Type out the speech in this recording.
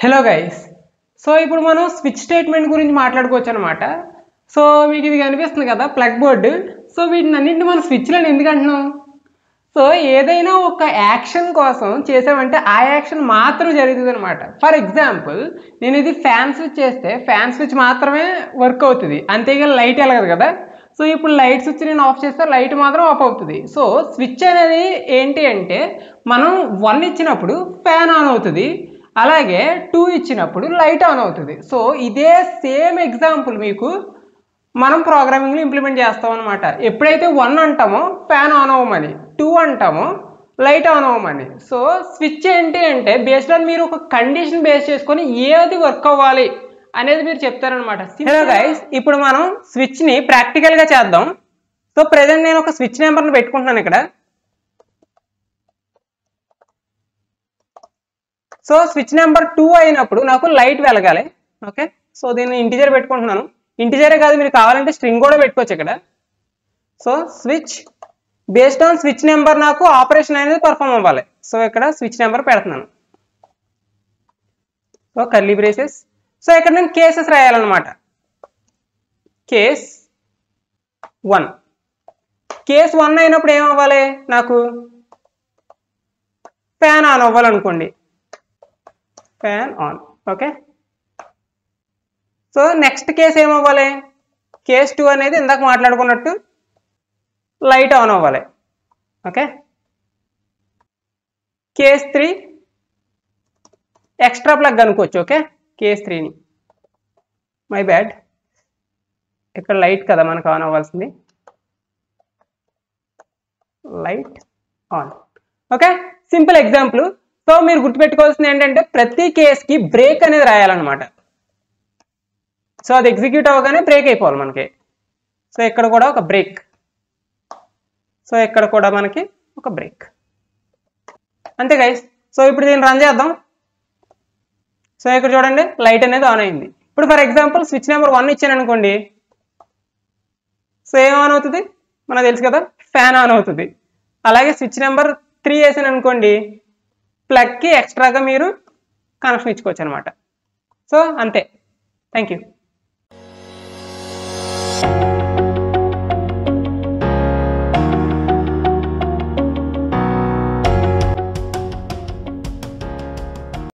Hello guys. So ఇప్పుడు మనం switch statement గురించి మాట్లాడుకోవచ్చు అనమాట. సో మీకు ఇది కనిపిస్తుంది కదా ప్లగ్ బోర్డు. సో వీటిని అన్నింటిని మనం స్విచ్లను ఎందుకు అంటున్నాం? సో ఏదైనా ఒక యాక్షన్ కోసం చేసామంటే ఆ యాక్షన్ మాత్రం జరుగుతుంది అనమాట. ఫర్ ఎగ్జాంపుల్ నేను ఇది ఫ్యాన్ స్విచ్ చేస్తే ఫ్యాన్ స్విచ్ మాత్రమే వర్క్ అవుతుంది, అంతేగాని లైట్ వెలగదు కదా. సో ఇప్పుడు లైట్ స్విచ్ నేను ఆఫ్ చేస్తే లైట్ మాత్రం ఆఫ్ అవుతుంది. సో స్విచ్ అనేది ఏంటి అంటే మనం 1 ఇచ్చినప్పుడు ఫ్యాన్ ఆన్ అవుతుంది, అలాగే 2 ఇచ్చినప్పుడు లైట్ ఆన్ అవుతుంది. సో ఇదే సేమ్ ఎగ్జాంపుల్ మీకు మనం ప్రోగ్రామింగ్లో ఇంప్లిమెంట్ చేస్తాం అనమాట. ఎప్పుడైతే 1 అంటామో ఫ్యాన్ ఆన్ అవ్వమని, 2 అంటామో లైట్ ఆన్ అవ్వమని. సో స్విచ్ ఏంటి అంటే బేస్డ్ ఆన్ మీరు ఒక కండిషన్ బేస్ చేసుకొని ఏది వర్క్ అవ్వాలి అనేది మీరు చెప్తారనమాట. హలో గైస్, ఇప్పుడు మనం స్విచ్ని ప్రాక్టికల్గా చేద్దాం. సో ప్రెజెంట్ నేను ఒక స్విచ్ నెంబర్ని పెట్టుకుంటున్నాను ఇక్కడ. సో స్విచ్ నెంబర్ 2 అయినప్పుడు నాకు లైట్ వెలగాలి. ఓకే, సో దీన్ని ఇంటిజర్ పెట్టుకుంటున్నాను. ఇంటిజరే కాదు, మీరు కావాలంటే స్ట్రింగ్ కూడా పెట్టుకోవచ్చు ఇక్కడ. So switch based on switch number నాకు ఆపరేషన్ అనేది పర్ఫామ్ అవ్వాలి. సో ఇక్కడ స్విచ్ నెంబర్ పెడుతున్నాను. So curly braces. సో ఇక్కడ నేను కేసెస్ రాయాలన్నమాట. కేస్ 1. కేస్ 1 అయినప్పుడు ఏమవ్వాలి, నాకు ఫ్యాన్ ఆన్ అవ్వాలనుకోండి, fan on. Okay, so next case ఏమవ్వాలి, కేస్ 2 అనేది ఇందాక మాట్లాడుకున్నట్టు లైట్ ఆన్ అవ్వాలి. ఓకే, కేస్ 3 ఎక్స్ట్రా ప్లగ్ అనుకోవచ్చు. ఓకే, కేస్ 3ని మై బ్యాడ్, ఇక్కడ లైట్ కదా మనకు ఆన్ అవ్వాల్సింది, light on. Okay, simple example. So మీరు గుర్తుపెట్టుకోవాల్సింది ఏంటంటే ప్రతి కేస్కి బ్రేక్ అనేది రాయాలన్నమాట. సో అది ఎగ్జిక్యూట్ అవ్వగానే బ్రేక్ అయిపోవాలి మనకి. సో ఇక్కడ కూడా ఒక బ్రేక్, సో ఇక్కడ కూడా మనకి ఒక బ్రేక్. అంతే గైస్. సో ఇప్పుడు దీన్ని రన్ చేద్దాం. సో ఇక్కడ చూడండి లైట్ అనేది ఆన్ అయింది. ఇప్పుడు ఫర్ ఎగ్జాంపుల్ స్విచ్ నెంబర్ 1 ఇచ్చాను అనుకోండి, సో ఏం ఆన్ అవుతుంది మనకు తెలుసు కదా, ఫ్యాన్ ఆన్ అవుతుంది. అలాగే స్విచ్ నెంబర్ 3 వేసాను అనుకోండి, ప్లగ్కి ఎక్స్ట్రాగా మీరు కనెక్షన్ ఇచ్చుకోవచ్చు అనమాట. సో అంతే. Thank you.